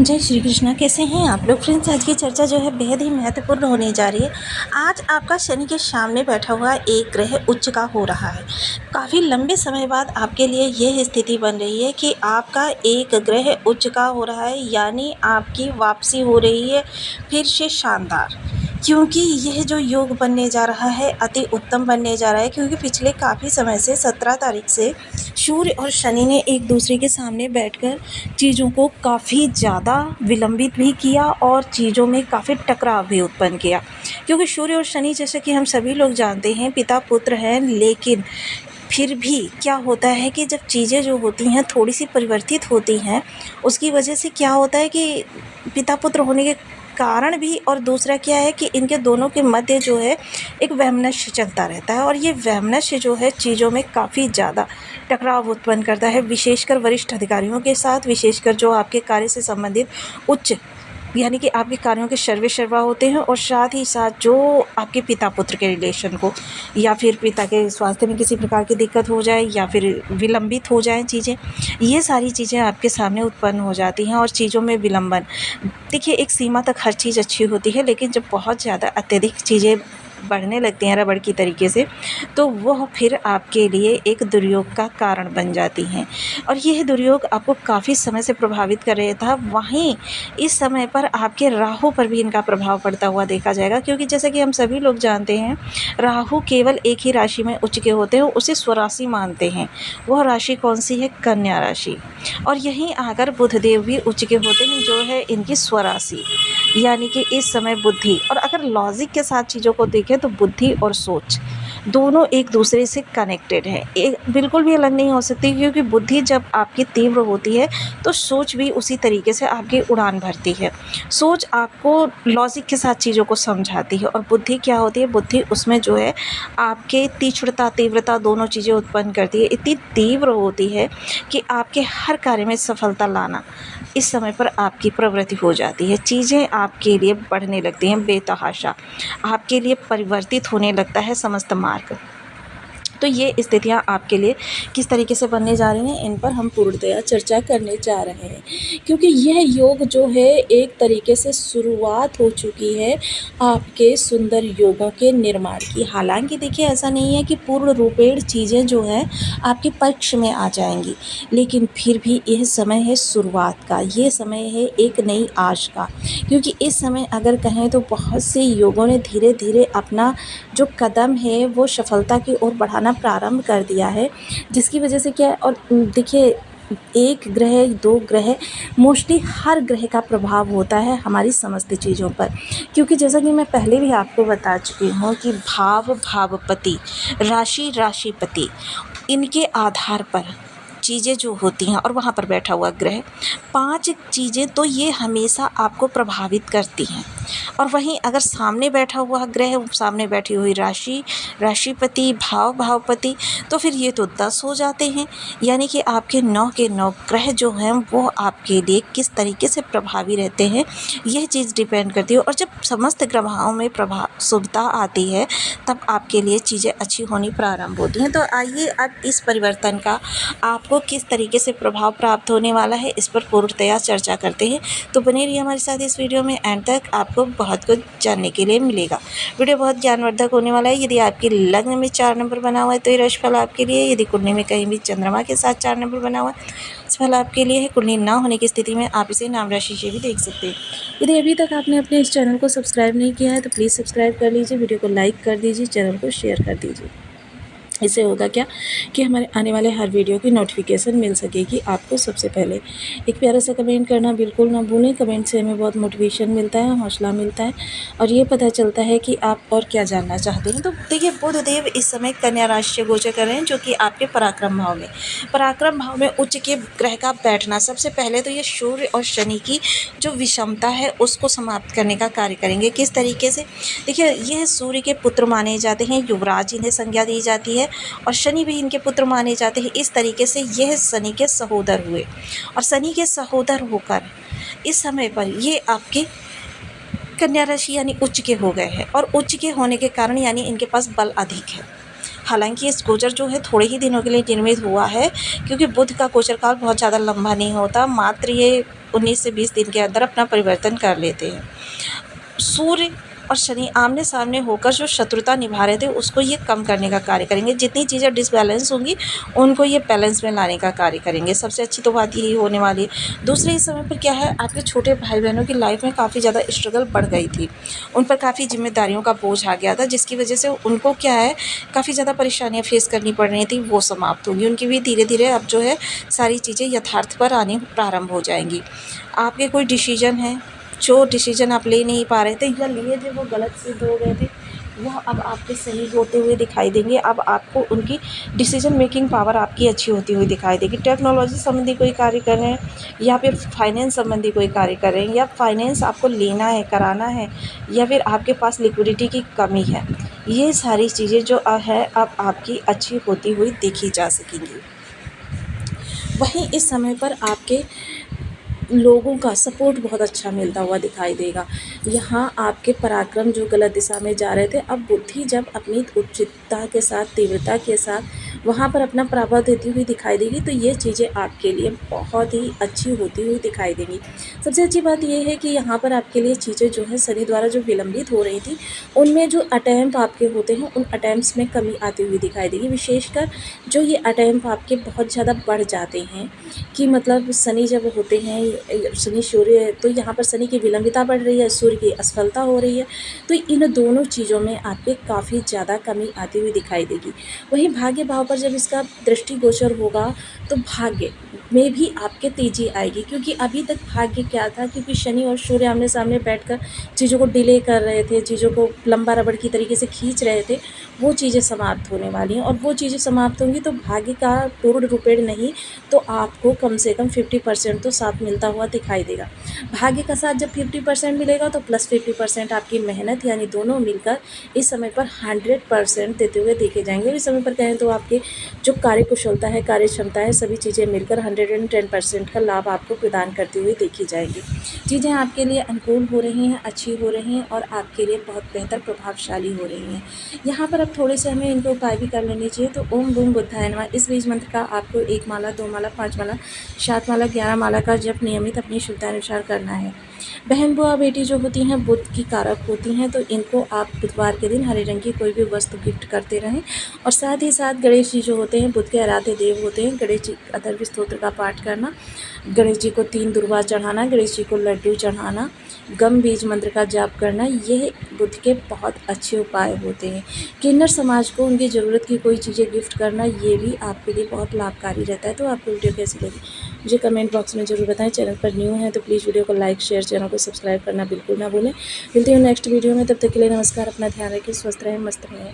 जय श्री कृष्णा। कैसे हैं आप लोग फ्रेंड्स? आज की चर्चा जो है बेहद ही महत्वपूर्ण होने जा रही है। आज आपका शनि के सामने बैठा हुआ एक ग्रह उच्च का हो रहा है। काफ़ी लंबे समय बाद आपके लिए यह स्थिति बन रही है कि आपका एक ग्रह उच्च का हो रहा है, यानी आपकी वापसी हो रही है फिर से शानदार। क्योंकि यह जो योग बनने जा रहा है अति उत्तम बनने जा रहा है, क्योंकि पिछले काफ़ी समय से 17 तारीख से सूर्य और शनि ने एक दूसरे के सामने बैठकर चीज़ों को काफ़ी ज़्यादा विलंबित भी किया और चीज़ों में काफ़ी टकराव भी उत्पन्न किया। क्योंकि सूर्य और शनि, जैसे कि हम सभी लोग जानते हैं, पिता पुत्र हैं, लेकिन फिर भी क्या होता है कि जब चीज़ें जो होती हैं थोड़ी सी परिवर्तित होती हैं, उसकी वजह से क्या होता है कि पिता पुत्र होने के कारण भी, और दूसरा क्या है कि इनके दोनों के मध्य जो है एक वैमनस्य चलता रहता है, और ये वैमनस्य जो है चीज़ों में काफ़ी ज़्यादा टकराव उत्पन्न करता है, विशेषकर वरिष्ठ अधिकारियों के साथ, विशेषकर जो आपके कार्य से संबंधित उच्च यानी कि आपके कार्यों के सर्वे सर्वा होते हैं, और साथ ही साथ जो आपके पिता पुत्र के रिलेशन को, या फिर पिता के स्वास्थ्य में किसी प्रकार की दिक्कत हो जाए, या फिर विलंबित हो जाएं चीज़ें, ये सारी चीज़ें आपके सामने उत्पन्न हो जाती हैं। और चीज़ों में विलंबन, देखिए, एक सीमा तक हर चीज़ अच्छी होती है, लेकिन जब बहुत ज़्यादा अत्यधिक चीज़ें बढ़ने लगती हैं रबड़ की तरीके से, तो वह फिर आपके लिए एक दुर्योग का कारण बन जाती हैं। और यह दुर्योग आपको काफ़ी समय से प्रभावित कर रहा था। वहीं इस समय पर आपके राहु पर भी इनका प्रभाव पड़ता हुआ देखा जाएगा, क्योंकि जैसे कि हम सभी लोग जानते हैं, राहु केवल एक ही राशि में उच्च के होते हैं, उसे स्वराशि मानते हैं। वह राशि कौन सी है? कन्या राशि। और यहीं आकर बुधदेव भी उच्च के होते हैं, जो है इनकी स्वराशि, यानी कि इस समय बुद्धि, और अगर लॉजिक के साथ चीज़ों को देखें तो बुद्धि और सोच दोनों एक दूसरे से कनेक्टेड हैं, एक बिल्कुल भी अलग नहीं हो सकती। क्योंकि बुद्धि जब आपकी तीव्र होती है तो सोच भी उसी तरीके से आपकी उड़ान भरती है। सोच आपको लॉजिक के साथ चीज़ों को समझाती है, और बुद्धि क्या होती है? बुद्धि उसमें जो है आपके तीक्ष्णता, तीव्रता दोनों चीज़ें उत्पन्न करती है। इतनी तीव्र होती है कि आपके हर कार्य में सफलता लाना इस समय पर आपकी प्रवृत्ति हो जाती है। चीज़ें आपके लिए बढ़ने लगती हैं बेतहाशा, आपके लिए परिवर्तित होने लगता है समस्त मार्ग। तो ये स्थितियाँ आपके लिए किस तरीके से बनने जा रही हैं, इन पर हम पूर्णतया चर्चा करने जा रहे हैं। क्योंकि यह योग जो है एक तरीके से शुरुआत हो चुकी है आपके सुंदर योगों के निर्माण की। हालांकि देखिए, ऐसा नहीं है कि पूर्ण रूपेण चीज़ें जो हैं आपके पक्ष में आ जाएंगी, लेकिन फिर भी यह समय है शुरुआत का, ये समय है एक नई आश का। क्योंकि इस समय अगर कहें तो बहुत से योगों ने धीरे धीरे अपना जो कदम है वो सफलता की ओर बढ़ाना प्रारंभ कर दिया है, जिसकी वजह से क्या, और देखिए, एक ग्रह, दो ग्रह, मोस्टली हर ग्रह का प्रभाव होता है हमारी समस्त चीज़ों पर। क्योंकि जैसा कि मैं पहले भी आपको बता चुकी हूँ कि भाव भावपति, राशि राशिपति, इनके आधार पर चीज़ें जो होती हैं, और वहाँ पर बैठा हुआ ग्रह, 5 चीज़ें तो ये हमेशा आपको प्रभावित करती हैं। और वहीं अगर सामने बैठा हुआ ग्रह, सामने बैठी हुई राशि राशिपति, भाव भावपति, तो फिर ये तो 10 हो जाते हैं। यानी कि आपके 9 के 9 ग्रह जो हैं वो आपके लिए किस तरीके से प्रभावी रहते हैं, यह चीज़ डिपेंड करती है। और जब समस्त ग्रहों में शुभता आती है, तब आपके लिए चीज़ें अच्छी होनी प्रारंभ होती हैं। तो आइए अब इस परिवर्तन का आपको किस तरीके से प्रभाव प्राप्त होने वाला है, इस पर पूर्णतया चर्चा करते हैं। तो बने रहिए हमारे साथ इस वीडियो में, एंड तक आपको बहुत कुछ जानने के लिए मिलेगा। वीडियो बहुत ज्ञानवर्धक होने वाला है। यदि आपके लग्न में 4 नंबर बना हुआ है तो ये राशिफल आपके लिए। यदि कुंडली में कहीं भी चंद्रमा के साथ 4 नंबर बना हुआ है, इस फल आपके लिए है। कुंडली ना होने की स्थिति में आप इसे नाम राशि से भी देख सकते हैं। यदि अभी तक आपने अपने इस चैनल को सब्सक्राइब नहीं किया है तो प्लीज़ सब्सक्राइब कर लीजिए, वीडियो को लाइक कर दीजिए, चैनल को शेयर कर दीजिए। इससे होगा क्या कि हमारे आने वाले हर वीडियो की नोटिफिकेशन मिल सकेगी आपको सबसे पहले। एक प्यारा सा कमेंट करना बिल्कुल ना भूलें। कमेंट से हमें बहुत मोटिवेशन मिलता है, हौसला मिलता है, और ये पता चलता है कि आप और क्या जानना चाहते हैं। तो देखिए, बुधदेव इस समय कन्या राशि से गोचर कर रहे हैं, जो कि आपके पराक्रम भाव में उच्च के ग्रह का बैठना, सबसे पहले तो ये सूर्य और शनि की जो विषमता है उसको समाप्त करने का कार्य करेंगे। किस तरीके से? देखिए, यह सूर्य के पुत्र माने जाते हैं, युवराज इन्हें संज्ञा दी जाती है, और शनि भी इनके पुत्र माने जाते हैं। इस तरीके से यह शनि के सहोदर हुए, और शनि के सहोदर होकर इस समय पर ये आपके कन्या राशि यानी उच्च के हो गए हैं, और उच्च के होने के कारण यानी इनके पास बल अधिक है। हालांकि इस गोचर जो है थोड़े ही दिनों के लिए निर्मित हुआ है, क्योंकि बुध का गोचर काल बहुत ज़्यादा लंबा नहीं होता, मात्र ये 19 से 20 दिन के अंदर अपना परिवर्तन कर लेते हैं। सूर्य और शनि आमने सामने होकर जो शत्रुता निभा रहे थे उसको ये कम करने का कार्य करेंगे। जितनी चीज़ें डिसबैलेंस होंगी उनको ये बैलेंस में लाने का कार्य करेंगे। सबसे अच्छी तो बात यही होने वाली है। दूसरे इस समय पर क्या है, आपके छोटे भाई बहनों की लाइफ में काफ़ी ज़्यादा स्ट्रगल बढ़ गई थी। उन पर काफ़ी जिम्मेदारियों का बोझ आ गया था, जिसकी वजह से उनको क्या है, काफ़ी ज़्यादा परेशानियाँ फेस करनी पड़ रही थी, वो समाप्त होंगी। उनकी भी धीरे धीरे अब जो है सारी चीज़ें यथार्थ पर आनी प्रारंभ हो जाएंगी। आपके कोई डिसीजन है, जो डिसीजन आप ले नहीं पा रहे थे या लिए थे वो गलत सिद्ध हो गए थे, वह अब आपके सही होते हुए दिखाई देंगे। अब आपको उनकी डिसीजन मेकिंग पावर आपकी अच्छी होती हुई दिखाई देगी। टेक्नोलॉजी संबंधी कोई कार्य कर रहे हैं या फिर फाइनेंस संबंधी कोई कार्य कर रहे हैं, या फाइनेंस आपको लेना है, कराना है, या फिर आपके पास लिक्विडिटी की कमी है, ये सारी चीज़ें जो है अब आपकी अच्छी होती हुई देखी जा सकेंगी। वहीं इस समय पर आपके लोगों का सपोर्ट बहुत अच्छा मिलता हुआ दिखाई देगा। यहाँ आपके पराक्रम जो गलत दिशा में जा रहे थे, अब बुद्धि जब अपनी उचितता के साथ, तीव्रता के साथ वहाँ पर अपना प्रभाव देती हुई दिखाई देगी, तो ये चीज़ें आपके लिए बहुत ही अच्छी होती हुई दिखाई देंगी। सबसे अच्छी बात ये है कि यहाँ पर आपके लिए चीज़ें जो है शनि द्वारा जो विलंबित हो रही थी, उनमें जो अटेम्प्ट आपके होते हैं उन अटेम्प्ट्स में कमी आती हुई दिखाई देगी। विशेषकर जो ये अटेम्प्ट आपके बहुत ज़्यादा बढ़ जाते हैं, कि मतलब शनि जब होते हैं, शनि सूर्य, तो यहाँ पर शनि की विलंबिता बढ़ रही है, सूर्य की असफलता हो रही है, तो इन दोनों चीज़ों में आपके काफ़ी ज़्यादा कमी आती हुई दिखाई देगी। वहीं भाग्य भाव पर जब इसका दृष्टिगोचर होगा तो भाग्य में भी आपके तेज़ी आएगी, क्योंकि अभी तक भाग्य क्या था, क्योंकि शनि और सूर्य आमने सामने बैठकर चीज़ों को डिले कर रहे थे, चीज़ों को लंबा रबड़ की तरीके से खींच रहे थे, वो चीज़ें समाप्त होने वाली हैं। और वो चीज़ें समाप्त होंगी तो भाग्य का पूर्ण रूपेण नहीं तो आपको कम से कम 50% तो साथ मिलता हुआ दिखाई देगा। भाग्य का साथ जब 50% मिलेगा तो प्लस 50% आपकी मेहनत, यानी दोनों मिलकर इस समय पर 100% देते हुए देखे जाएंगे। इस समय पर कहें तो आपके जो कार्यकुशलता है, कार्य क्षमता है, सभी चीज़ें मिलकर 110% का लाभ आपको प्रदान करती हुई देखी जाएंगी। चीज़ें आपके लिए अनुकूल हो रही हैं, अच्छी हो रही हैं और आपके लिए बहुत बेहतर प्रभावशाली हो रही हैं। यहाँ पर अब थोड़े से हमें इनके उपाय भी कर लेने चाहिए। तो ओम बूम बुद्धाय नमः इस बीज मंत्र का आपको 1 माला, 2 माला, 5 माला, 7 माला, 11 माला का जप नियमित अपनी शुद्धानुसार करना है। बहन बुआ बेटी जो होती हैं बुध की कारक होती हैं, तो इनको आप बुधवार के दिन हरे रंग की कोई भी वस्तु गिफ्ट करते रहें। और साथ ही साथ गणेश जी जो होते हैं बुध के आराध्य देव होते हैं, गणेश जी अथर्व स्तोत्र का पाठ करना, गणेश जी को 3 दुर्वा चढ़ाना, गणेश जी को लड्डू चढ़ाना, गम बीज मंत्र का जाप करना, ये बुध के बहुत अच्छे उपाय होते हैं। किन्नर समाज को उनकी ज़रूरत की कोई चीज़ें गिफ्ट करना, ये भी आपके लिए बहुत लाभकारी रहता है। तो आपको वीडियो कैसी लगी मुझे कमेंट बॉक्स में ज़रूर बताएं। चैनल पर न्यू हैं तो प्लीज़ वीडियो को लाइक, शेयर, चैनल को सब्सक्राइब करना बिल्कुल ना भूलें। मिलती हूँ नेक्स्ट वीडियो में, तब तक के लिए नमस्कार। अपना ध्यान रखें, स्वस्थ रहें, मस्त रहें।